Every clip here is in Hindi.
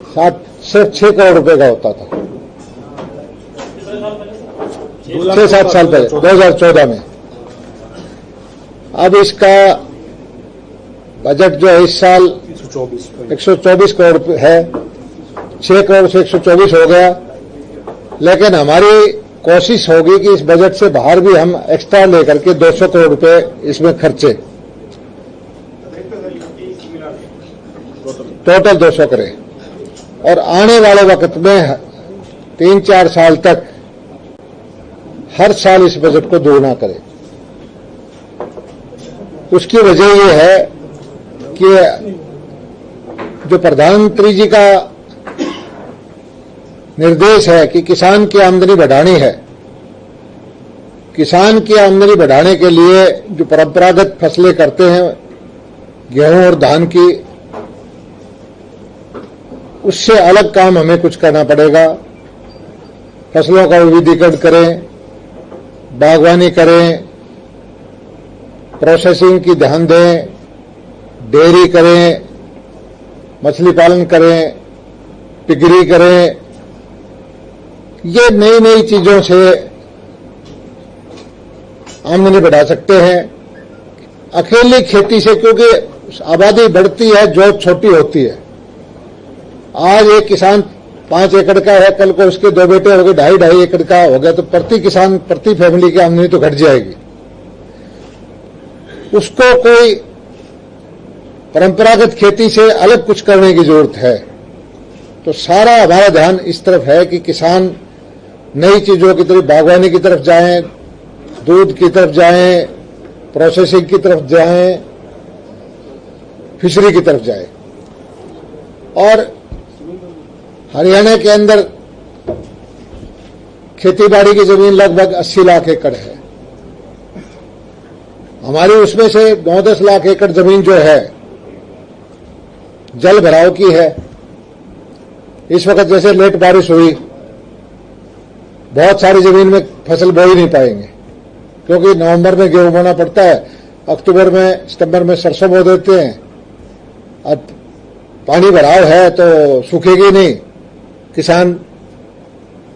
सिर्फ 6 करोड़ रुपए का होता था 6-7 साल पहले 2014 में। अब इसका बजट जो है इस साल 124 करोड़ है, 6 करोड़ से 124 हो गया। लेकिन हमारी कोशिश होगी कि इस बजट से बाहर भी हम एक्स्ट्रा लेकर के 200 करोड़ रुपए इसमें खर्चे, टोटल 200 करें और आने वाले वक्त में 3-4 साल तक हर साल इस बजट को दोगुना करें। उसकी वजह यह है कि जो प्रधानमंत्री जी का निर्देश है कि किसान की आमदनी बढ़ानी है, किसान की आमदनी बढ़ाने के लिए जो परंपरागत फसलें करते हैं गेहूं और धान की, उससे अलग काम हमें कुछ करना पड़ेगा। फसलों का विविधीकरण करें, बागवानी करें, प्रोसेसिंग की ध्यान दें, डेयरी करें, मछली पालन करें, पिगरी करें। ये नई नई चीजों से आमदनी बढ़ा सकते हैं। अकेली खेती से, क्योंकि आबादी बढ़ती है, जॉब छोटी होती है। आज एक किसान 5 एकड़ का है, कल को उसके 2 बेटे हो गए 2.5 एकड़ का हो गया, तो प्रति किसान, प्रति फैमिली की आमदनी तो घट जाएगी। उसको कोई परंपरागत खेती से अलग कुछ करने की जरूरत है। तो सारा हमारा ध्यान इस तरफ है कि किसान नई चीजों की तरफ, बागवानी की तरफ जाएं, दूध की तरफ जाएं, प्रोसेसिंग की तरफ जाएं, फिशरी की तरफ जाएं। और हरियाणा के अंदर खेतीबाड़ी की जमीन लगभग 80 लाख एकड़ है। हमारी उसमें से 9-10 लाख एकड़ जमीन जो है जल भराव की है। इस वक्त जैसे लेट बारिश हुई, बहुत सारी जमीन में फसल बो ही नहीं पाएंगे, क्योंकि नवंबर में गेहूं बोना पड़ता है, अक्टूबर में, सितंबर में सरसों बो देते हैं। अब पानी भराव है तो सूखेगी नहीं, किसान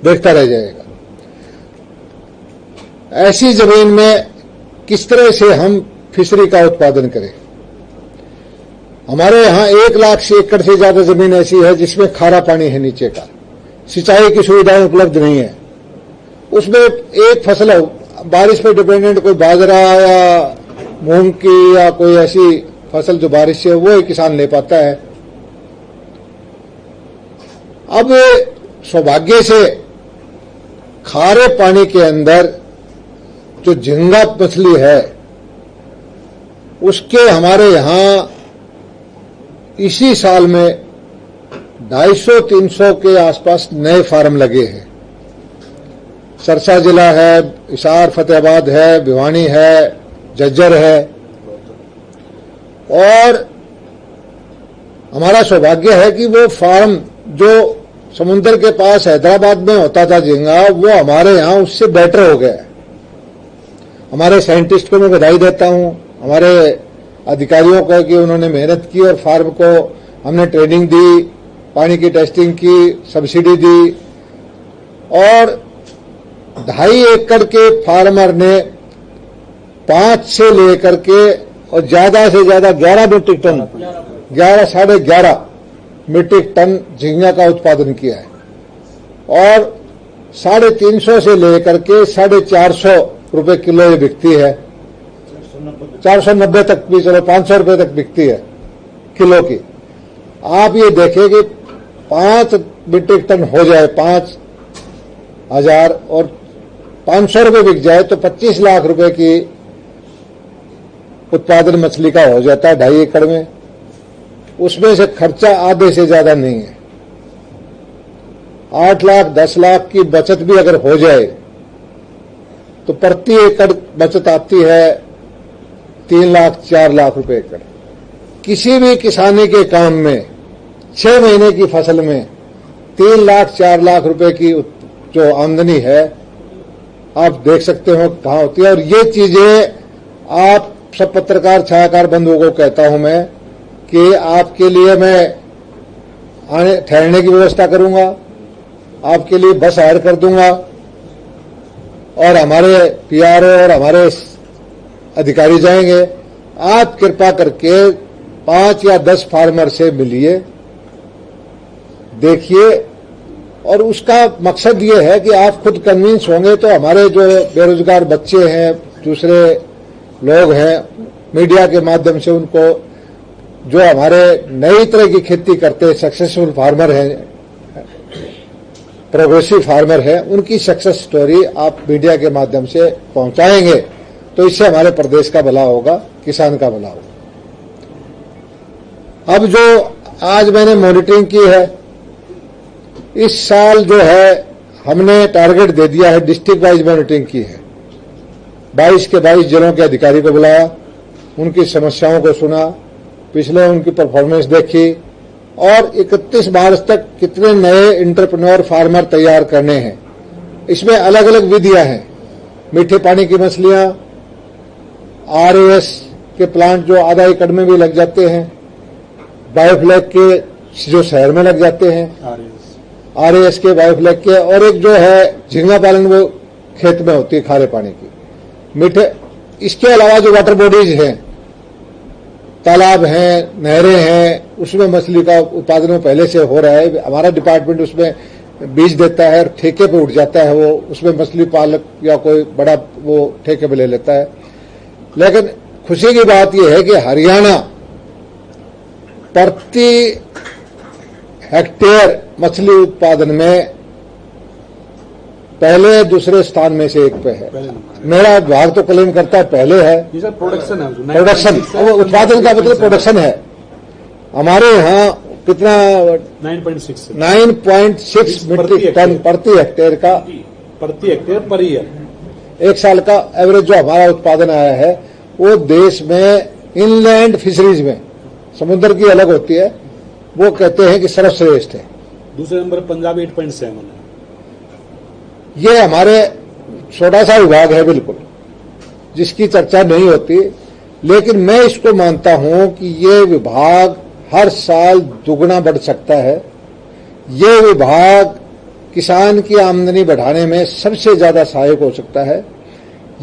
देखता रह जाएगा। ऐसी जमीन में किस तरह से हम फिशरी का उत्पादन करें? हमारे यहां 1 लाख से एकड़ से ज्यादा जमीन ऐसी है जिसमें खारा पानी है, नीचे का सिंचाई की सुविधाएं उपलब्ध नहीं है। उसमें एक फसल बारिश पर डिपेंडेंट, कोई बाजरा या मूंग की या कोई ऐसी फसल जो बारिश से, वो ही किसान ले पाता है। अब सौभाग्य से खारे पानी के अंदर जो झींगा मछली है, उसके हमारे यहां इसी साल में 250-300 के आसपास नए फार्म लगे हैं। सरसा जिला है, हिसार फतेहाबाद है, भिवानी है, झज्जर है। और हमारा सौभाग्य है कि वो फार्म जो समुद्र के पास हैदराबाद में होता था झींगा, वो हमारे यहां उससे बेटर हो गया है। हमारे साइंटिस्ट को मैं बधाई देता हूं, हमारे अधिकारियों को, कि उन्होंने मेहनत की और फार्म को हमने ट्रेनिंग दी, पानी की टेस्टिंग की, सब्सिडी दी। और 2.5 एकड़ के फार्मर ने 5 से लेकर के और ज्यादा से ज्यादा 11 मीट्रिक टन, 11-11.5 मीट्रिक टन झींगा का उत्पादन किया है। और 350 से लेकर के 450 रुपए किलो ये बिकती है। 490 तक भी, चलो 500 रुपए तक बिकती है किलो की। आप ये देखें कि 5 मीट्रिक टन हो जाए, 5,000 और 500 रुपए बिक जाए तो 25 लाख रुपए की उत्पादन मछली का हो जाता है 2.5 एकड़ में। उसमें से खर्चा आधे से ज्यादा नहीं है। 8 लाख 10 लाख की बचत भी अगर हो जाए तो प्रति एकड़ बचत आती है 3 लाख 4 लाख रुपए एकड़। किसी भी किसानी के काम में 6 महीने की फसल में 3 लाख 4 लाख रुपए की जो आमदनी है, आप देख सकते हो कहां होती है। और ये चीजें आप सब पत्रकार छायाकार बंधुओं को कहता हूं मैं कि आपके लिए मैं आने ठहरने की व्यवस्था करूंगा, आपके लिए बस हायर कर दूंगा और हमारे पीआरओ और हमारे अधिकारी जाएंगे। आप कृपा करके 5 या 10 फार्मर से मिलिए, देखिए, और उसका मकसद ये है कि आप खुद कन्विंस होंगे तो हमारे जो बेरोजगार बच्चे हैं, दूसरे लोग हैं, मीडिया के माध्यम से उनको, जो हमारे नई तरह की खेती करते सक्सेसफुल फार्मर हैं, प्रोग्रेसिव फार्मर हैं, उनकी सक्सेस स्टोरी आप मीडिया के माध्यम से पहुंचाएंगे तो इससे हमारे प्रदेश का भला होगा, किसान का भला होगा। अब जो आज मैंने मॉनिटरिंग की है, इस साल जो है हमने टारगेट दे दिया है, डिस्ट्रिक्ट वाइज मॉनिटरिंग की है। 22 के 22 जिलों के अधिकारी को बुलाया, उनकी समस्याओं को सुना, पिछले उनकी परफॉर्मेंस देखी और 31 मार्च तक कितने नए एंटरप्रेन्योर फार्मर तैयार करने हैं। इसमें अलग अलग विधियां हैं। मीठे पानी की मछलियां, आरएएस के प्लांट जो आधा एकड़ में भी लग जाते हैं, बायोफ्लैग के जो शहर में लग जाते हैं, आरएएस के, बायोफ्लैग के, और एक जो है झींगा पालन वो खेत में होती है खारे पानी की, मीठे। इसके अलावा जो वाटर बॉडीज हैं, तालाब हैं, नहरें हैं, उसमें मछली का उत्पादन पहले से हो रहा है। हमारा डिपार्टमेंट उसमें बीज देता है और ठेके पे उठ जाता है, वो उसमें मछली पालक या कोई बड़ा वो ठेके पे ले लेता है। लेकिन खुशी की बात यह है कि हरियाणा प्रति हेक्टेयर मछली उत्पादन में पहले दूसरे स्थान में से एक पे है। मेरा विभाग तो क्लेम करता है पहले है। ये सर प्रोडक्शन है, प्रोडक्शन, उत्पादन का मतलब प्रोडक्शन है। हमारे यहाँ कितना 9.6 मीट्रिक टन प्रति हेक्टेयर का, प्रति हेक्टेयर पर ईयर। एक साल का एवरेज जो हमारा उत्पादन आया है वो देश में इनलैंड फिशरीज में, समुद्र की अलग होती है, वो कहते हैं कि सर्वश्रेष्ठ है। दूसरे नंबर पंजाब 8.7 है। ये हमारे छोटा सा विभाग है बिल्कुल, जिसकी चर्चा नहीं होती, लेकिन मैं इसको मानता हूं कि ये विभाग हर साल दुगना बढ़ सकता है। ये विभाग किसान की आमदनी बढ़ाने में सबसे ज्यादा सहायक हो सकता है।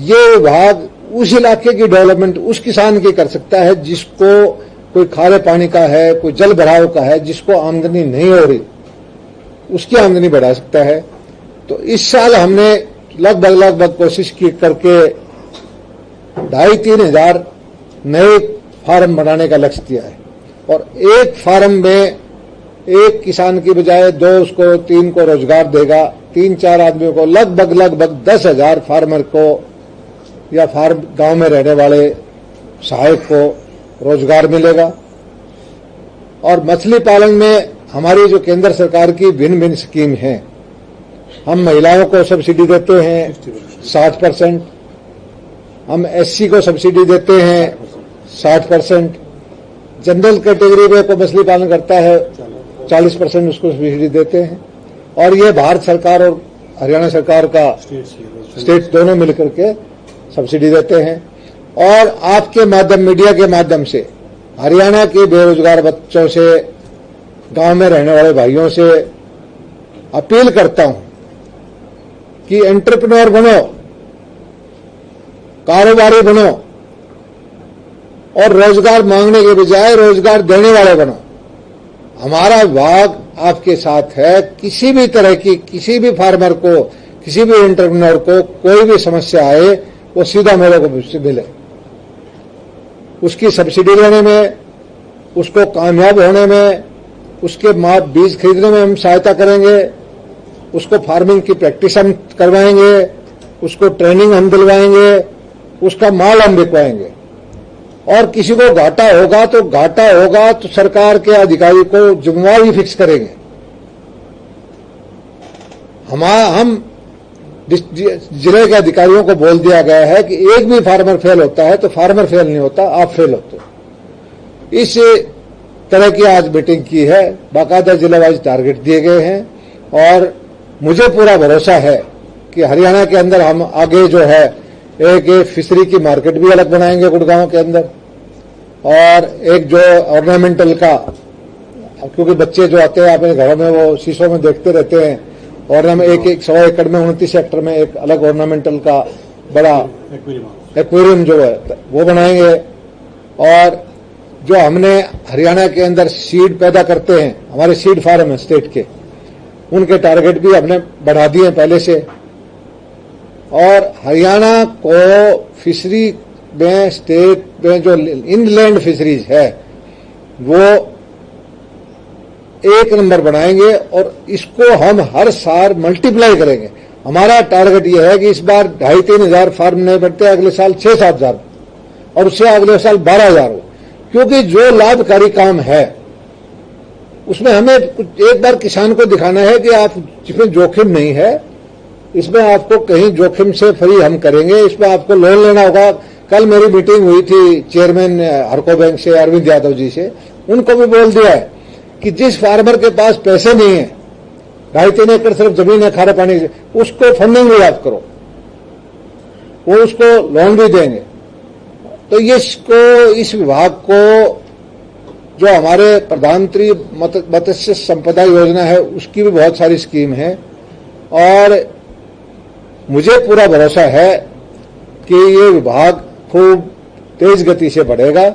ये विभाग उस इलाके की डेवलपमेंट उस किसान की कर सकता है जिसको कोई खारे पानी का है, कोई जल भराव का है, जिसको आमदनी नहीं हो रही, उसकी आमदनी बढ़ा सकता है। तो इस साल हमने लगभग कोशिश की करके 2,500-3 हजार नए फार्म बनाने का लक्ष्य दिया है। और एक फार्म में एक किसान की बजाय 2 उसको 3 को रोजगार देगा, 3-4 आदमियों को, लगभग 10,000 फार्मर को या फार्म गांव में रहने वाले सहायक को रोजगार मिलेगा। और मछली पालन में हमारी जो केंद्र सरकार की भिन्न स्कीम है, हम महिलाओं को सब्सिडी देते हैं 60%, हम एससी को सब्सिडी देते हैं 60%, जनरल कैटेगरी में कोई मछली पालन करता है 40% उसको सब्सिडी देते हैं। और ये भारत सरकार और हरियाणा सरकार का स्टेट दोनों मिलकर के सब्सिडी देते हैं। और आपके माध्यम, मीडिया के माध्यम से हरियाणा के बेरोजगार बच्चों से, गांव में रहने वाले भाइयों से अपील करता हूं कि एंटरप्रेन्योर बनो, कारोबारी बनो और रोजगार मांगने के बजाय रोजगार देने वाले बनो। हमारा विभाग आपके साथ है। किसी भी तरह की, किसी भी फार्मर को, किसी भी एंटरप्रेन्योर को कोई भी समस्या आए, वो सीधा मेरे को मुझसे मिले। उसकी सब्सिडी लेने में, उसको कामयाब होने में, उसके बीज खरीदने में हम सहायता करेंगे, उसको फार्मिंग की प्रैक्टिस हम करवाएंगे, उसको ट्रेनिंग हम दिलवाएंगे, उसका माल हम बिकवाएंगे। और किसी को घाटा होगा तो सरकार के अधिकारी को जिम्मेवारी फिक्स करेंगे। हम जिले के अधिकारियों को बोल दिया गया है कि एक भी फार्मर फेल होता है तो फार्मर फेल नहीं होता, आप फेल होते हो। इस तरह की आज मीटिंग की है, बाकायदा जिला वाइज टारगेट दिए गए हैं और मुझे पूरा भरोसा है कि हरियाणा के अंदर हम आगे जो है एक फिशरी की मार्केट भी अलग बनाएंगे गुड़गांव के अंदर, और एक जो ऑर्नामेंटल का अब क्योंकि बच्चे जो आते हैं अपने घरों में वो शीशों में देखते रहते हैं, और हम एक 1.25 एकड़ में 29 हेक्टर में एक अलग ऑर्नामेंटल का बड़ा एक्वेरियम जो है वो बनाएंगे। और जो हमने हरियाणा के अंदर सीड पैदा करते हैं, हमारे सीड फार्म है स्टेट के, उनके टारगेट भी हमने बढ़ा दिए पहले से। और हरियाणा को फिशरी में स्टेट में जो इनलैंड फिशरीज है वो 1 नंबर बनाएंगे, और इसको हम हर साल मल्टीप्लाई करेंगे। हमारा टारगेट यह है कि इस बार 2,500-3,000 हजार फार्म नहीं बनते, अगले साल 6-7 हजार और उससे अगले साल 12,000 हो, क्योंकि जो लाभकारी काम है उसमें हमें एक बार किसान को दिखाना है कि आप जिसमें जोखिम नहीं है, इसमें आपको कहीं जोखिम से फ्री हम करेंगे, इसमें आपको लोन लेना होगा। कल मेरी मीटिंग हुई थी चेयरमैन हरको बैंक से अरविंद यादव जी से, उनको भी बोल दिया है कि जिस फार्मर के पास पैसे नहीं है, 2.5-3 एकड़ सिर्फ जमीन है खारे पानी से, उसको फंडिंग भी आप करो, वो उसको लोन भी देंगे। तो इस विभाग को जो हमारे प्रधानमंत्री मत्स्य संपदा योजना है उसकी भी बहुत सारी स्कीम है, और मुझे पूरा भरोसा है कि ये विभाग खूब तेज गति से बढ़ेगा।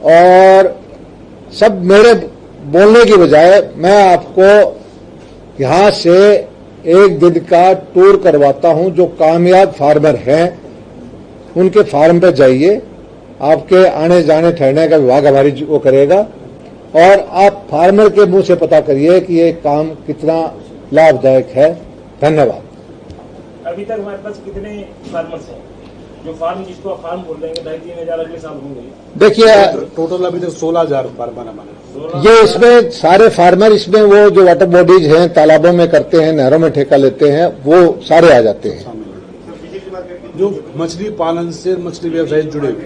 और सब मेरे बोलने की बजाय मैं आपको यहां से एक दिन का टूर करवाता हूं। जो कामयाब फार्मर हैं उनके फार्म पे जाइए, आपके आने जाने ठहरने का विभाग हमारी वो करेगा, और आप फार्मर के मुंह से पता करिए कि ये काम कितना लाभदायक है। धन्यवाद। अभी तक हमारे पास कितने फार्मर्स हैं जो फार्म, जिसको आप फार्म बोल रहे हैं, 2,500-3,000 हजार अगले साल होंगे? देखिए टोटल अभी तक 16,000 फार्मर हमारे। ये इसमें सारे फार्मर, इसमें वो जो वाटर बॉडीज हैं, तालाबों में करते हैं, नहरों में ठेका लेते हैं, वो सारे आ जाते हैं। जो मछली पालन से मछली व्यवसाय से जुड़े हुए,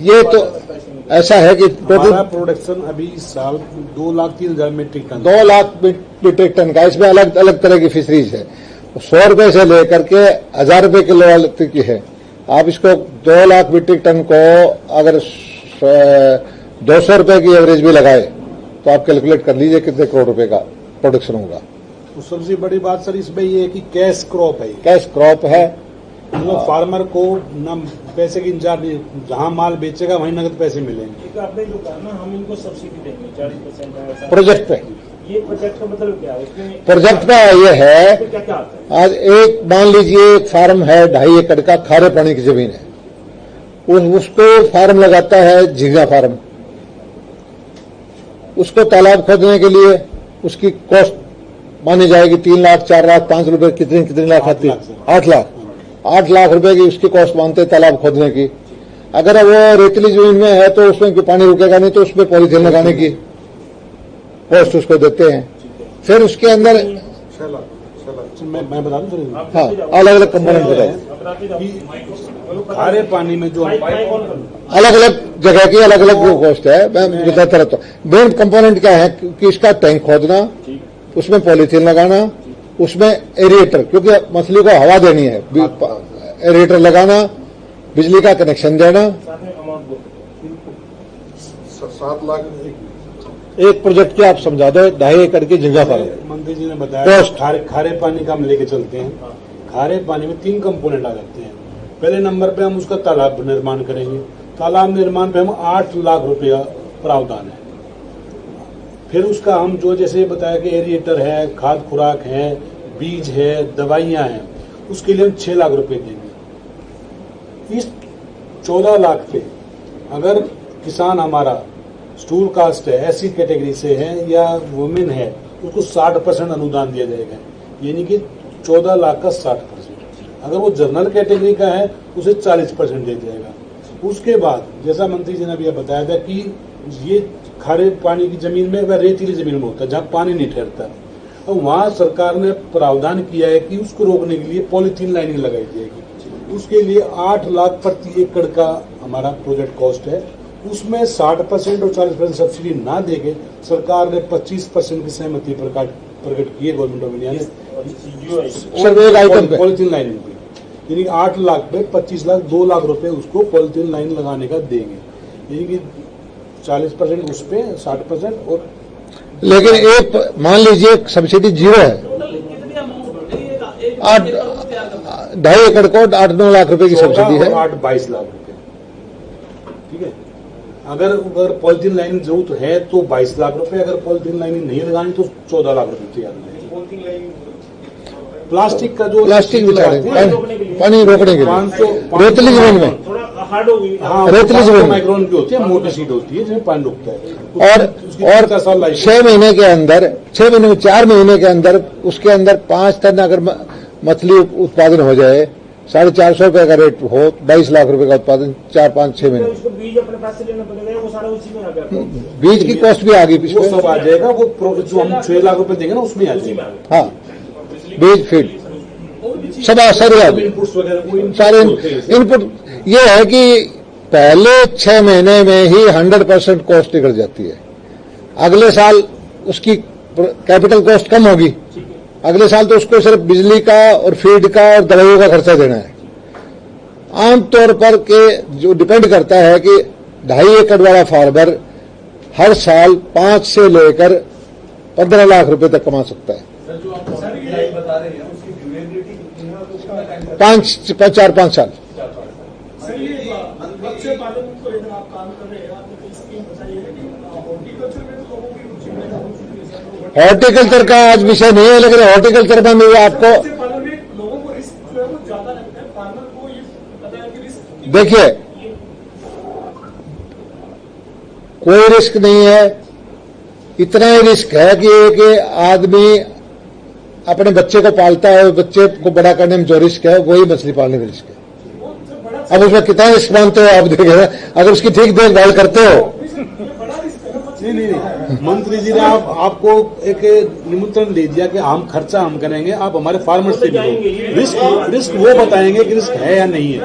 ये तो ऐसा है कि हमारा प्रोडक्शन अभी इस साल 2,03,000 metric ton, 2 lakh metric ton का। इसमें अलग अलग तरह की फिशरीज है, 100 रुपए से लेकर के 1,000 रुपए किलो वाली की है। आप इसको 2 लाख मीट्रिक टन को अगर 200 रुपए की एवरेज भी लगाए तो आप कैलकुलेट कर लीजिए कितने करोड़ रुपए का प्रोडक्शन होगा। तो सबसे बड़ी बात सर इसमें ये है कि कैश क्रॉप है, कैश क्रॉप है। मतलब फार्मर को न पैसे की इंतजार नहीं, जहाँ माल बेचेगा वहीं नगद पैसे मिलेंगे। तो आपने जो कहा ना हम इनको सब्सिडी देंगे 40% प्रोजेक्ट पे, ये प्रोजेक्ट का मतलब क्या है? उसमें प्रोजेक्ट का ये है, क्या क्या आता है? आज एक मान लीजिए एक फार्म है 2.5 एकड़ का, खारे पानी की जमीन है, उसको फार्म लगाता है झींगा फार्म। उसको तालाब खोदने के लिए उसकी कॉस्ट मानी जाएगी 3 लाख, 4 लाख, 5 रुपए, कितनी लाख आती है? 8 लाख रुपए की उसकी कॉस्ट मानते हैं तालाब खोदने की। अगर वो रेतीली जमीन में है तो उसमें पानी रुकेगा नहीं, तो उसमें पॉलीथीन लगाने की कॉस्ट उसको देते हैं। फिर उसके अंदर मैं बता दूं सर, हाँ अलग अलग कंपोनेंट बताए, खारे पानी में जो अलग अलग जगह की अलग अलग कॉस्ट है। मैं बताता रहता हूँ। मेन कंपोनेंट क्या है कि इसका टैंक खोदना, उसमें पॉलीथीन लगाना, उसमें एरिएटर, क्योंकि मछली को हवा देनी है, एरिएटर लगाना, बिजली का कनेक्शन देना। 7 लाख एक प्रोजेक्ट की आप समझा दो, 2.5 एकड़ की झींगा फार्म। मंत्री जी ने बताया खारे पानी का हम लेके चलते हैं। खारे पानी में 3 कंपोनेंट आ जाते हैं। पहले नंबर पे हम उसका तालाब निर्माण करेंगे। तालाब निर्माण पे हम 8 लाख रुपए का प्रावधान है। फिर उसका हम जो जैसे बताया कि एरिएटर है, खाद खुराक है, बीज है, दवाइयां हैं, उसके लिए हम 6 लाख रुपए देंगे। इस 14 लाख पे अगर किसान हमारा स्टूल कास्ट है, ऐसी कैटेगरी से है या वुमेन है, उसको 60% अनुदान दिया जाएगा। यानी कि 14 लाख का 60%। अगर वो जनरल कैटेगरी का है उसे 40% दिया जाएगा। उसके बाद जैसा मंत्री जी ने अभी बताया था कि ये खारे पानी की जमीन में वह रेतीली जमीन में होता है जहाँ पानी नहीं ठहरता, और वहाँ सरकार ने प्रावधान किया है कि उसको रोकने के लिए पॉलीथीन लाइनिंग लगाई जाएगी। उसके लिए 8 लाख प्रति एकड़ का हमारा प्रोजेक्ट कॉस्ट है। उसमें 60% और 40% सब्सिडी ना देके सरकार ने 25% की सहमति प्रकट की है गवर्नमेंट ऑफ इंडिया ने सर एक आइटम पे पॉलीथीन लाइनिंग पे। यानी कि 8 लाख पे 25 लाख 2 लाख रुपए उसको पॉलिथीन लाइन लगाने का देंगे, यानी कि 40% उस पे 60% और लेकिन एक मान लीजिए सब्सिडी 0 है, 2.5 एकड़ को 8-9 लाख रुपए की सब्सिडी है, 8-22 लाख रुपए, ठीक है। अगर पॉलिथीन लाइन जरूरत है तो 22 लाख रुपए, अगर पॉलिथीन लाइन नहीं लगानी तो 14 लाख रुपए तैयार है। प्लास्टिक का जो प्लास्टिक बिचारे पानी रोकने के लिए रेतली जमीन में, थोड़ा हार्ड होगी। हाँ, रेतली जमीन में माइक्रोन की होती है, मोटी शीट होती है जिसमें पानी रुकता है। और 6 महीने के अंदर 6 महीने में 4 महीने के अंदर उसके अंदर 5 टन अगर मछली उत्पादन हो जाए, 450 रुपए का रेट हो, 22 लाख रुपए का उत्पादन 4-5-6 महीने। उसको बीज अपने पास से लेना पड़ेगा, वो सारा उसी में आ गया। बीज की कॉस्ट भी आ गई, वो सब आ जाएगा, वो जो हम 6 लाख रुपए देंगे ना उसमें आ जाएगा। हाँ, बीज फीड सब सारे आ गए, सारे इनपुट। ये है कि पहले 6 महीने में ही 100% कॉस्ट निकल जाती है, अगले साल उसकी कैपिटल कॉस्ट कम होगी, अगले साल तो उसको सिर्फ बिजली का और फीड का और दवाइयों का खर्चा देना है। आमतौर पर के जो डिपेंड करता है कि 2.5 एकड़ वाला फार्मर हर साल 5 से लेकर 15 लाख रुपए तक कमा सकता है। 4-5 साल। हॉर्टिकल्चर का आज विषय नहीं है, लेकिन हॉर्टिकल्चर में भी आपको देखिए कोई रिस्क नहीं है, इतना ही रिस्क है कि एक आदमी अपने बच्चे को पालता है, बच्चे को बड़ा करने में जो रिस्क है वही मछली पालने में रिस्क है। अब उसमें कितना रिस्क मानते हो आप, देखिए अगर उसकी ठीक देखभाल करते हो। नहीं, मंत्री जी ने आपको एक निमंत्रण दे दिया कि हम खर्चा हम करेंगे, आप हमारे फार्मर से मिलो, रिस्क वो बताएंगे कि रिस्क है या नहीं है।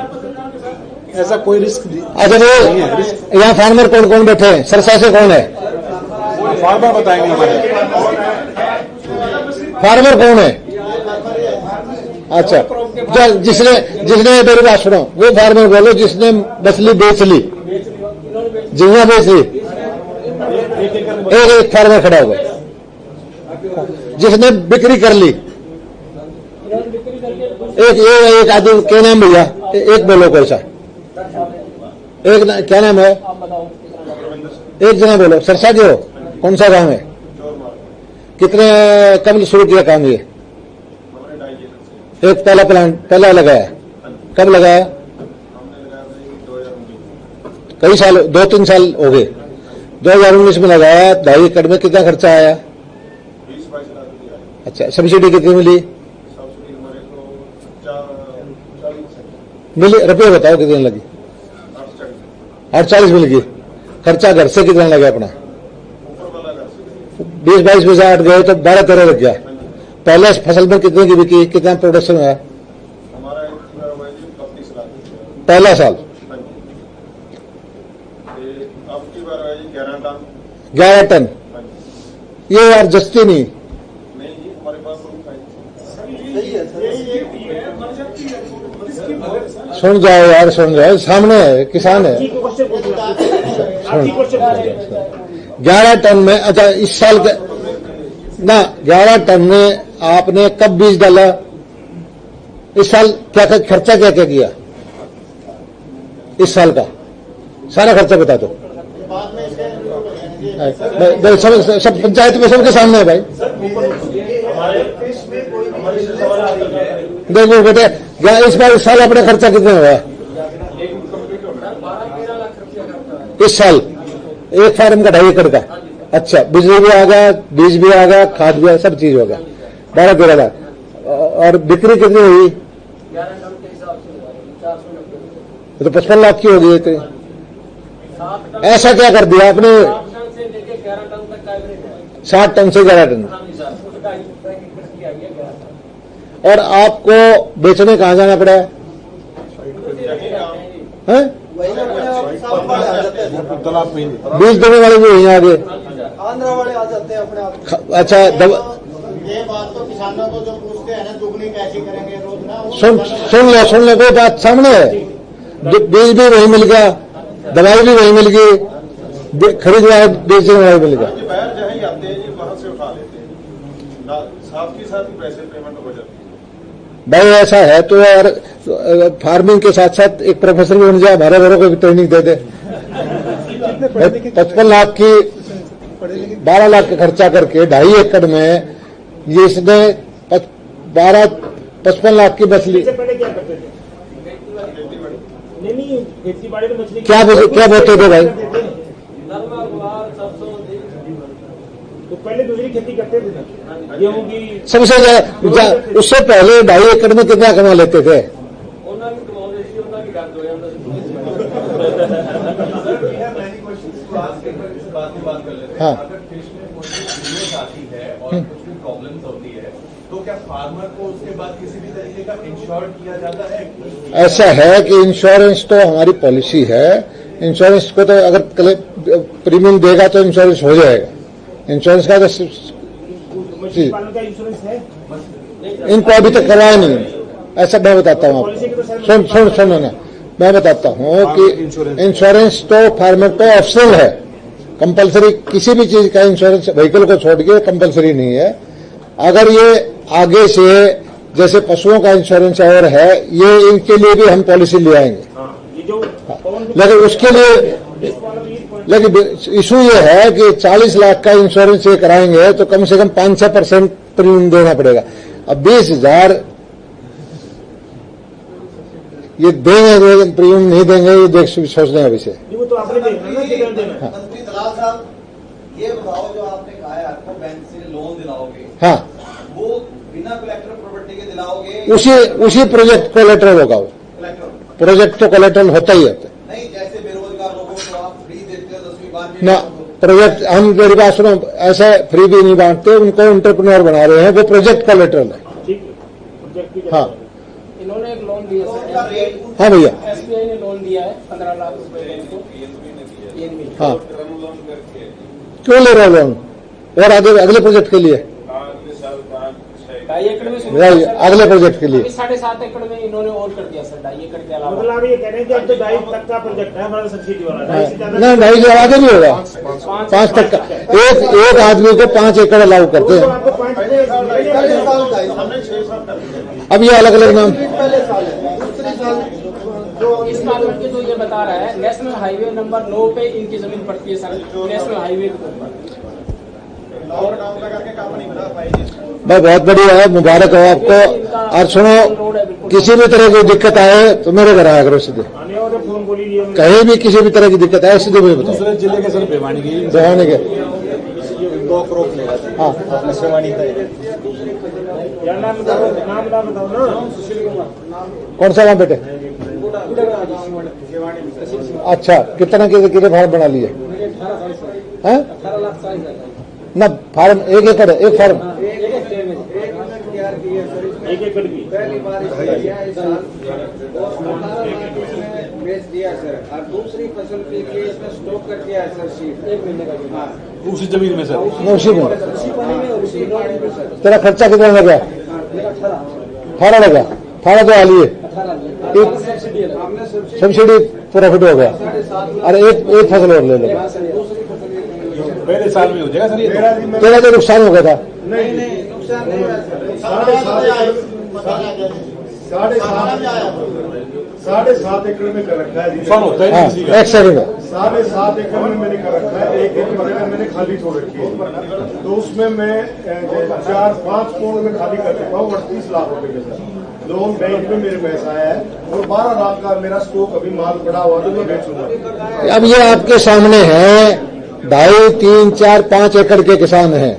ऐसा कोई रिस्क अच्छा, वो यहाँ फार्मर कौन कौन बैठे हैं, सरसा से कौन है? फार्मर बताएंगे हमारे। फार्मर कौन है? अच्छा, जिसने मेरी बात सुनो, वो फार्मर बोलो जिसने मछली बेच ली, झींगा बेच ली। एक फार्मर खड़ा होगा जिसने बिक्री कर ली। एक आदमी क्या नाम भैया, एक बोलो कोई सा, एक क्या नाम है? एक जना बोलो, सरसा के हो, कौन सा गांव है? कितने कब शुरू किया काम ये? एक पहला प्लांट पहला लगाया, कब लगाया? कई साल, 2-3 साल हो गए। 2019 में लगाया, 2.5 एकड़ में कितना खर्चा आया? 20-22 लाख। अच्छा, सब्सिडी कितनी मिली? मिली रुपये बताओ कितने लगी? 840 मिल गई। खर्चा घर से कितना लगा अपना? 20-22 में से 8 गए तो 12-13 लग गया। पहले फसल में कितने की बिकी, कितना प्रोडक्शन हुआ? हमारा 35 लाख पहला साल। अब की बार 11 टन। 11 टन। ये यार जस्ती नहीं। नहीं जी, हमारे पास सुन जाओ यार, सुन जाओ, सामने है, किसान है। 11 टन में, अच्छा इस साल के ना 11 टन में आपने कब बीज डाला? इस साल क्या खर्चा क्या क्या किया इस साल का? सारा खर्चा बता दो। सब पंचायत में सबके सामने है भाई। देखो बेटे, इस बार इस साल अपना खर्चा कितना हुआ इस साल? एक फार्म का 2.5 एकड़ का। अच्छा, बिजली भी आ गया, बीज भी आ गया, खाद भी आ गया, सब चीज हो गया, 12-13 लाख। और बिक्री कितनी हुई? तो 55 लाख की होगी इतनी। ऐसा क्या कर दिया आपने? 60 टन से 11 टन। और आपको बेचने कहां जाना पड़ा है? तालाब में बीज देने वाले भी यहीं आगे, आंध्रा वाले आ जाते हैं अपने आप। अच्छा, ये बात तो किसानों को जो पूछते हैं ना, दुगनी कैसी करेंगे रोज ना, सुन लो, कोई बात सामने है। बीज भी वही मिल गया, दवाई भी वही मिल गई, खरीद रहा है, बेचने वाला मिल गया। जी बाहर जहाँ ही आते हैं जी वहाँ से उठा लेते हैं, साथ ही साथ ही पैसे पेमेंट हो जाती है। भाई ऐसा है तो यार फार्मिंग के साथ साथ एक प्रोफेसर भी बन जाए, हमारे घरों को भी ट्रेनिंग दे दे। 55 लाख की 12 लाख का खर्चा करके 2.5 एकड़ में ये इसने 55 लाख की मछली। इससे पहले क्या करते थे? नहीं, खेती बाड़ी तो मछली क्या बोलते थे भाई? तो पहले दूसरी खेती करते थे ना, गेहूं की। सबसे ज्यादा उससे पहले 2.5 एकड़ में कितना कमा लेते थे? हाँ, अगर फिश में कोई इलनेस आती है और कुछ भी प्रॉब्लम्स होती है तो क्या फार्मर को उसके बाद किसी भी तरीके का इंश्योर किया जाता है? ऐसा है कि इंश्योरेंस तो हमारी पॉलिसी है। इंश्योरेंस को तो अगर प्रीमियम देगा तो इंश्योरेंस हो जाएगा। इंश्योरेंस का तो मछली पालन का इंश्योरेंस है? इनको अभी तक करवाया नहीं है। ऐसा मैं बताता हूँ आपको, सुनो ना, मैं बताता हूँ कि इंश्योरेंस तो फार्मर को ऑप्शनल है, कंपलसरी किसी भी चीज का इंश्योरेंस व्हीकल को छोड़ के कंपलसरी नहीं है। अगर ये आगे से जैसे पशुओं का इंश्योरेंस और है, ये इनके लिए भी हम पॉलिसी ले आएंगे। ये जो लेकिन उसके लेकिन इशू ये है कि 40 लाख का इंश्योरेंस ये कराएंगे तो कम से कम 5-6% प्रीमियम देना पड़ेगा। अब 20,000 ये देंगे, प्रीमियम नहीं देंगे, ये देख सोचने अभी से। वो तो आपने देखना ना, कितना देना है। मंत्री दलाल साहब, ये बताओ जो आपने कहा है आपको बैंक से लोन दिलाओगे, हाँ, वो बिना कलेक्टर प्रॉपर्टी के दिलाओगे? उसी प्रोजेक्ट कोलेटरल होगा। वो कलेक्टर प्रोजेक्ट तो कोलेटरल होता ही होता है नहीं, जैसे बेरोजगार लोगों को आप फ्री देते हो 10वीं 12वीं ना। प्रोजेक्ट हम मेरी बात सुनो, ऐसे फ्री भी नहीं बांटते, उनको एंटरप्रेन्योर बना रहे हैं, वो प्रोजेक्ट कोलेटरल है। ठीक है, प्रोजेक्ट की हाँ इन्होंने एक लोन दिया तो सर, उनका रेट हाँ भैया, एसबीआई ने लोन दिया है 15 लाख रुपए का इनको। हाँ क्यों ले रहे हो लोन? और आगे अगले प्रोजेक्ट के लिए, 2.5 एकड़ में शुरू किया सर। अगले प्रोजेक्ट के लिए। अभी 7.5 एकड़ में इन्होंने और कर दिया सर, 2.5 एकड़ के अलावा। मतलब आप ये कह रहे हैं कि अब तो 2.5 तक का प्रोजेक्ट है हमारा सब्सिडी वाला, 2.5 से ज्यादा नहीं नहीं, जो आगे भी होगा 5 तक का। एक आदमी को 5 एकड़ अलाउ करते तो हैं। आपको पॉइंट पहले साल का हमने 6 साल कर दिया। अब ये अलग अलग नाम। पहले साल है, दूसरी साल जो इस मामले के जो ये बता रहा है, नेशनल हाईवे नंबर 9 पे इनकी जमीन पड़ती है सर, नेशनल हाईवे के ऊपर। लॉकडाउन का करके काम नहीं बना पाई। भाई बहुत बढ़िया है, मुबारक हो आपको। और सुनो, किसी भी तरह की दिक्कत आए तो मेरे घर आया करो सीधे। आने वाले फोन बोली लिए हमने। कहीं भी किसी भी तरह की दिक्कत आए सीधे मुझे बताओ। दूसरे जिले के सर भिवानी की दवाने के, हाँ क्या नाम बताओ, नाम बताओ ना। कौन सा नाम बेटे? अच्छा, कितने फार्म बना लिए हैं? 18 लाख साइज है ना फार्म 1 एकड़ है, एक फार्म। एक एकड़ की पहली बार इस साल बेच दिया सर, और दूसरी फसल के लिए इसमें स्टॉक कर दिया है सर सीड 1 महीने का। हाँ, उसी जमीन में सर। उसी में उसी पानी में उसी गाड़ी में सर। तेरा खर्चा कितना लगा? 18 लगा। 18 तो आ लिए, हमने सब्सिडी प्रॉफिट हो गया। 7.5 अरे एक फसल और ले लो, दूसरी फसल पहले साल में हो जाएगा सर ये तो। तेरा तो नुकसान हो गया था। नहीं नुकसान नहीं हुआ सर। 7.5 एकड़ में कर रखा है। नुकसान होता है हाँ, किसी का। एक सेकंड। 7.5 एकड़ में मैंने कर रखा है, 1 एकड़ मैंने खाली छोड़ रखी है। तो उसमें मैं 4-5 पोल में खाली कर चुका हूँ 38 लाख रुपए के सर। लोन बैंक में मेरे पैसा है और 12 लाख का मेरा स्टॉक अभी माल पड़ा हुआ तो मैं बेचूंगा। अब ये आपके सामने है, 2.5, 3, 4, 5 एकड़ के किसान हैं,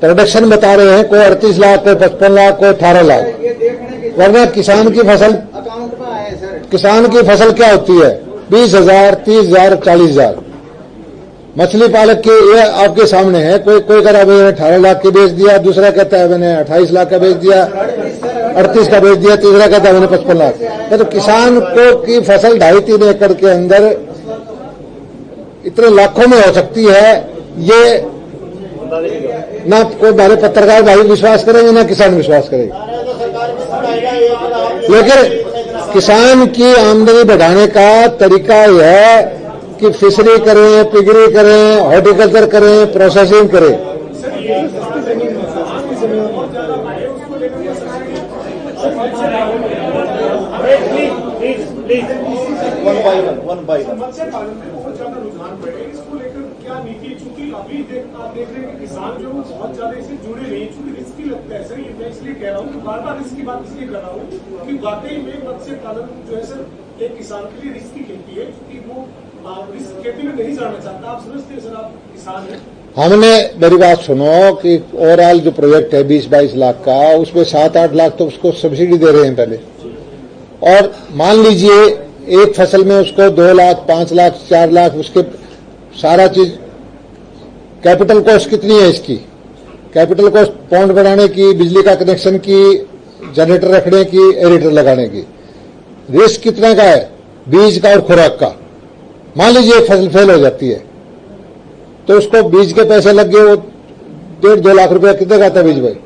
प्रोडक्शन बता रहे हैं, कोई 38 लाख, कोई 55 लाख, कोई 18 लाख। ये देखने की वरना किसान की फसल, अकाउंट में आए सर। किसान की फसल क्या होती है? 20,000, 30,000, 40,000। मछली पालक के ये आपके सामने है, कोई कह रहा है मैंने 18 लाख के बेच दिया, दूसरा कहता है मैंने 28 लाख का बेच दिया, 38 का बेच दिया, तीसरा कहता है मैंने 55 लाख। तो किसान को की फसल 2.5-3 एकड़ के अंदर इतने लाखों में हो सकती है, ये ना कोई हमारे पत्रकार भाई विश्वास करेंगे ना किसान विश्वास करेंगे। लेकिन किसान की आमदनी बढ़ाने का तरीका यह है कि फिशरी करें, पिगरी करें, हॉर्टिकल्चर करें, प्रोसेसिंग करें। One by one. मत्स्य पालन में बहुत ज्यादा रुझान बढ़ेगा, इसको लेकर क्या नीति? चूंकि अभी आप देख रहे हैं कि किसान जो है वो बहुत ज्यादा इससे जुड़े नहीं है, चूंकि रिस्की लगता है सर। ये मैं इसलिए कह रहा हूँ कि बार बार रिस्क की बात इसलिए कर रहा हूँ कि वाकई में मत्स्य पालन जो है सर एक किसान के लिए रिस्की खेती है, क्योंकि वो रिस्क खेती में नहीं जाना चाहता। आप समझते हैं सर, आप किसान हैं। हमने, मेरी बात सुनो, कि ओवरऑल जो प्रोजेक्ट है 20-22 लाख का, उसमें 7-8 लाख तो उसको सब्सिडी दे रहे हैं पहले। और मान लीजिए एक फसल में उसको 2 लाख, 5 लाख, 4 लाख, उसके सारा चीज कैपिटल कॉस्ट कितनी है इसकी? कैपिटल कॉस्ट पॉन्ड बनाने की, बिजली का कनेक्शन की, जनरेटर रखने की, एरेटर लगाने की। रिस्क कितने का है? बीज का और खुराक का। मान लीजिए एक फसल फेल हो जाती है तो उसको बीज के पैसे लग गए, वो 1.5-2 लाख रुपया कितने का आता है बीज भाई?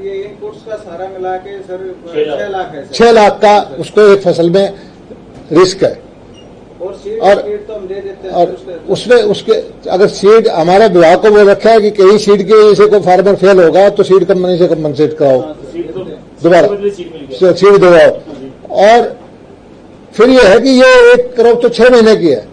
ये इनपुट्स का सारा मिला के सर 6 लाख है सर। 6 लाख का उसको एक फसल में रिस्क है। और सीड तो हम दे देते हैं और उसमें उसके अगर सीड, हमारा विभाग को वो रखा है कि कहीं सीड के वजह से कोई फार्मर फेल होगा तो सीड कंपनी से कंपनसेट कराओ, दोबारा सीड दिलाओ। और फिर ये है कि ये एक क्रॉप तो 6 महीने की है,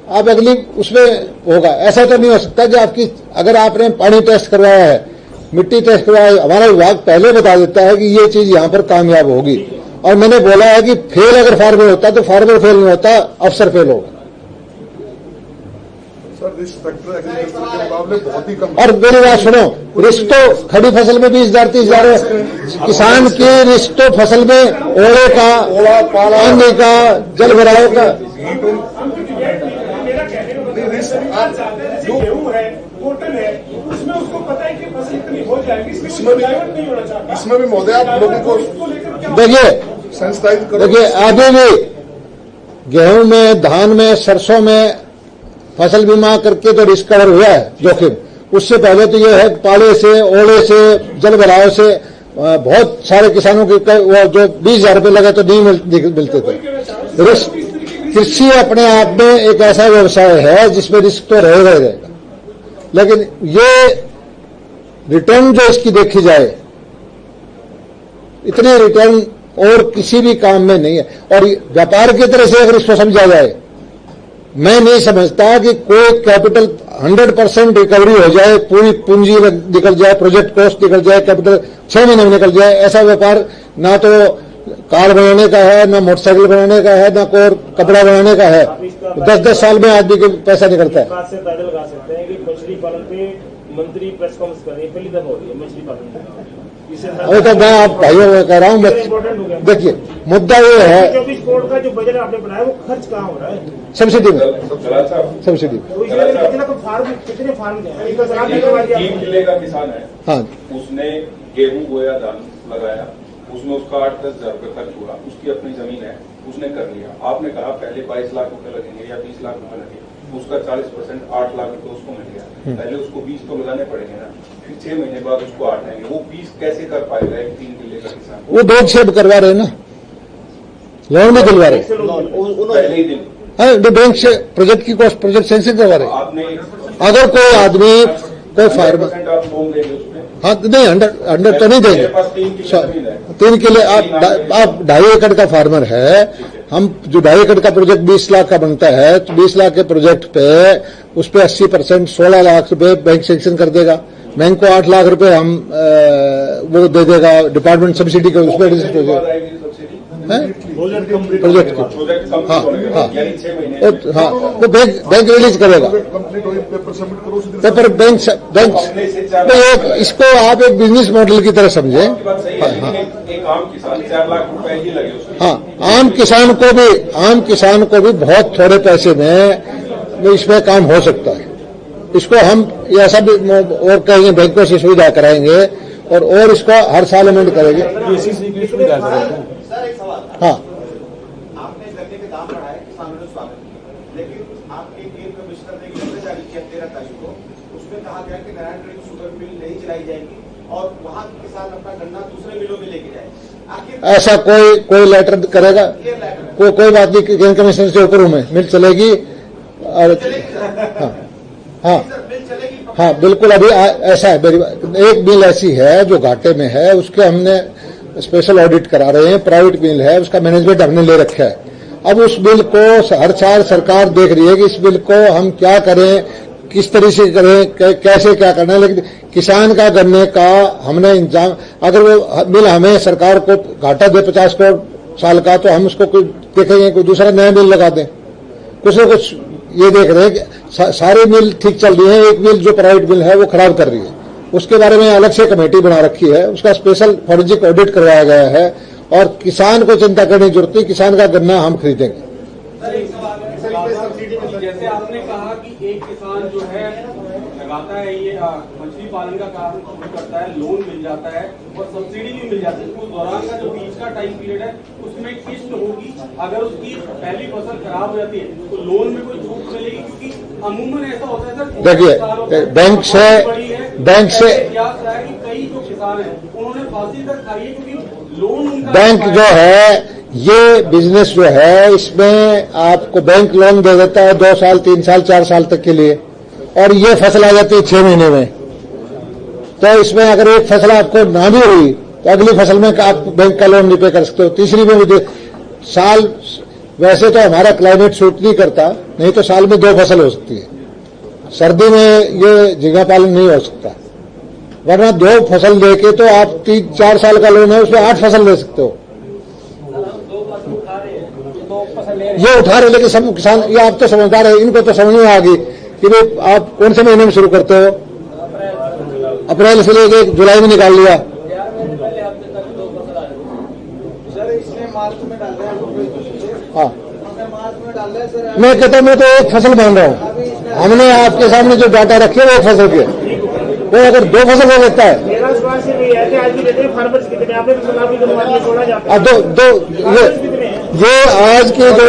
आप अगली उसमें होगा। ऐसा तो नहीं हो सकता कि आपकी, अगर आपने पानी टेस्ट करवाया है, मिट्टी टेस्ट करवाया है, हमारा विभाग पहले बता देता है कि ये चीज यहां पर कामयाब होगी। और मैंने बोला है कि फेल अगर फार्मर होता तो फार्मर फेल नहीं होता, अफसर फेल होगा। सर रिस्क फैक्टर एग्रीकल्चर के मुकाबले बहुत ही कम। और मेरी बात सुनो, रिस्क तो खड़ी फसल में 20,000-30,000 है। किसान की रिस्क तो फसल में ओले का, पानी का, जल भराव का। मेरा कहने का मतलब जैसे गेहूं है, कॉटन है, उसमें उसको पता है कि फसल इतनी हो जाएगी, इसमें डाइवर्ट नहीं होना चाहता। इसमें भी महोदय आप लोगों को देखिए सेंसिटाइज करो। देखिए, आगे भी गेहूं में, धान में, सरसों में फसल बीमा करके तो रिस्क कवर हुआ है जोखिम। उससे पहले तो यह है पाले से, ओले से, जल भराव से बहुत सारे किसानों के वो जो 20,000 रुपये लगे तो नहीं मिलते थे। रिस्क, कृषि अपने आप में एक ऐसा व्यवसाय है जिसमें रिस्क तो रहेगा ही रहेगा, लेकिन ये रिटर्न जो इसकी देखी जाए, इतने रिटर्न और किसी भी काम में नहीं है। और व्यापार की तरह से अगर इसको समझा जाए, मैं नहीं समझता कि कोई कैपिटल 100% रिकवरी हो जाए, पूरी पूंजी निकल जाए, प्रोजेक्ट कॉस्ट निकल जाए, कैपिटल 6 महीने में निकल जाए। ऐसा व्यापार ना तो कार बनाने का है, ना मोटरसाइकिल बनाने का है, ना कोई कपड़ा बनाने का है। 10-10 साल में आदमी का पैसा निकलता है। बात से अंदाजा लगा सकते हैं कि मछली पालन पे मंत्री प्रेस कॉन्फ्रेंस कर रही है, पहली दफा हो रही है मछली पालन। अभी तो मैं आप भाइयों को कह रहा हूँ, देखिए मुद्दा ये है, 24 करोड़ का जो बजट आपने बनाया वो खर्च कहाँ हो रहा है? सब्सिडी में, सब्सिडी में। तो इसलिए कितने फार्म 3 किले का किसान है, हाँ, उसने गेहूं बोया, धान लगाया, उसमें उसका 8-10 हजार रुपये खर्च हुआ, उसकी अपनी जमीन है, उसने कर लिया। आपने कहा पहले 22 लाख रुपए लगेंगे या 20 लाख रुपए लगेंगे, उसका 40% 8 लाख रुपए उसको मिल गया। पहले उसको 20 तो लगाने पड़ेंगे ना, फिर 6 महीने बाद उसको 8 आएंगे। वो 20 कैसे कर पाएगा एक 3 किले का किसान? वो बैंक से करवा रहे हैं ना, लोन में दिलवा रहे हैं पहले ही दिन बैंक से, प्रोजेक्ट की कॉस्ट प्रोजेक्ट सेंसिंग करवा रहे हैं। आपने अगर कोई आदमी, कोई फार्मर, 100% आप लोन देंगे उसमें? हाँ नहीं, 100 तो नहीं देंगे। मेरे पास 3 किले जमीन है, 3 किले, आप 2.5 एकड़ का फार्मर है, हम जो 2.5 एकड़ का प्रोजेक्ट 20 लाख का बनता है, तो 20 लाख के प्रोजेक्ट पे उस पे 80% 16 लाख रुपए बैंक सेंक्शन कर देगा। बैंक को 8 लाख रुपए हम वो दे देगा, डिपार्टमेंट सब्सिडी के उसमें रजिस्टर हो जाएगा प्रोजेक्ट की। हाँ हाँ, हाँ, वो बैंक रिलीज करेगा पेपर, बैंक इसको आप एक बिजनेस मॉडल की तरह समझे। एक आम किसान 4 लाख रुपए ही लगे उसमें। हाँ, आम किसान को भी बहुत थोड़े पैसे में इसमें काम हो सकता है। इसको हम ऐसा भी और कहेंगे, बैंकों से सुविधा कराएंगे और इसको हर साल अमेंड करेंगे। सर एक सवाल, हाँ, आपने गन्ने के दाम बढ़ाए, किसानों ने स्वागत किया, लेकिन आपके केंद्र कमिश्नर ने एक नोटिस जारी किया 13 तारीख को, उसमें कहा गया कि नारायणगढ़ की शुगर मिल नहीं चलाई जाएगी और वहाँ के किसान अपना गन्ना दूसरे मिलों में लेके जाए, आखिर ऐसा कोई लेटर करेगा? कोई बात नहीं, गेम कमीशन के ऊपर हूं मैं, मिल चलेगी। और हाँ हाँ बिल्कुल। अभी ऐसा है, मेरी एक मिल ऐसी है जो घाटे में है, उसके हमने स्पेशल ऑडिट करा रहे हैं। प्राइवेट मिल है, उसका मैनेजमेंट हमने ले रखा है। अब उस बिल को हर साल सरकार देख रही है कि इस बिल को हम क्या करें, किस तरह से करें, कैसे क्या करना है। लेकिन किसान का गन्ने का हमने इंतजाम, अगर वो मिल हमें सरकार को घाटा दे 50 करोड़ साल का, तो हम उसको देखेंगे कोई दूसरा नया मिल लगा दें। कुछ न कुछ ये देख रहे हैं कि सारी मिल ठीक चल रही है, एक मिल जो प्राइवेट मिल है वो खराब कर रही है। उसके बारे में अलग से कमेटी बना रखी है, उसका स्पेशल फॉरेंसिक ऑडिट करवाया गया है और किसान को चिंता करने की जरूरत नहीं, किसान का गन्ना हम खरीदेंगे। जैसे आपने कहा कि एक किसान जो है लगाता है ये मछली पालन का काम शुरू करता है, लोन मिल जाता है और सब्सिडी भी मिल जाती है, उस दौरान का जो बीच का टाइम पीरियड है उसमें किस्त होगी। अगर उसकी पहली फसल खराब हो जाती है तो लोन में कोई छूट मिलेगी, क्योंकि अमूमन ऐसा होता है सर। देखिए बैंक से कई जो किसान है उन्होंने फांसी तक खाई है, क्योंकि लोन बैंक जो है, ये बिजनेस जो है, इसमें आपको बैंक लोन दे देता है 2 साल 3 साल 4 साल तक के लिए, और ये फसल आ जाती है 6 महीने में। तो इसमें अगर एक फसल आपको ना भी हुई तो अगली फसल में आप बैंक का लोन नहीं पे कर सकते हो, तीसरी में भी साल। वैसे तो हमारा क्लाइमेट सूट नहीं करता, नहीं तो साल में 2 फसल हो सकती है। सर्दी में ये झींगा पालन नहीं हो सकता, वरना 2 फसल लेके तो आप 3-4 साल का लोन है, उसमें 8 फसल ले सकते हो। ये उठा रहे, लेकिन सब किसान, ये आप तो समझदार है, इनको तो समझ में आ गई कि भाई आप कौन से महीने में शुरू करते हो। अप्रैल से लेके जुलाई में निकाल लिया। सर इसने मार्च में डाल रहे हैं, हाँ मार्च में डाल रहे हैं सर। मैं कहता हूँ, मैं तो एक फसल मान रहा हूँ। हमने आपके सामने जो डाटा रखे वो एक फसल के, वो अगर 2 फसल हो सकता है। ये आज की जो,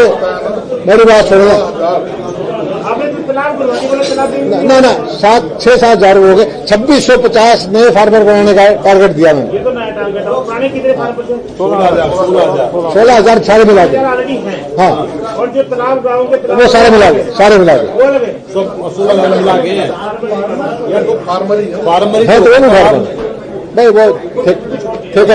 मेरी बात सुनो ना 7-6-7 हजार हो गए। 2650 नए फार्मर बनाने का टारगेट दिया मैंने। 16,000 सारे मिला के। हाँ, और जो तालाब गाँव के वो सारे मिला के सब 16,000 मिला के फार्मर ही है, तो वो नहीं फार्मर नहीं, वो ठेका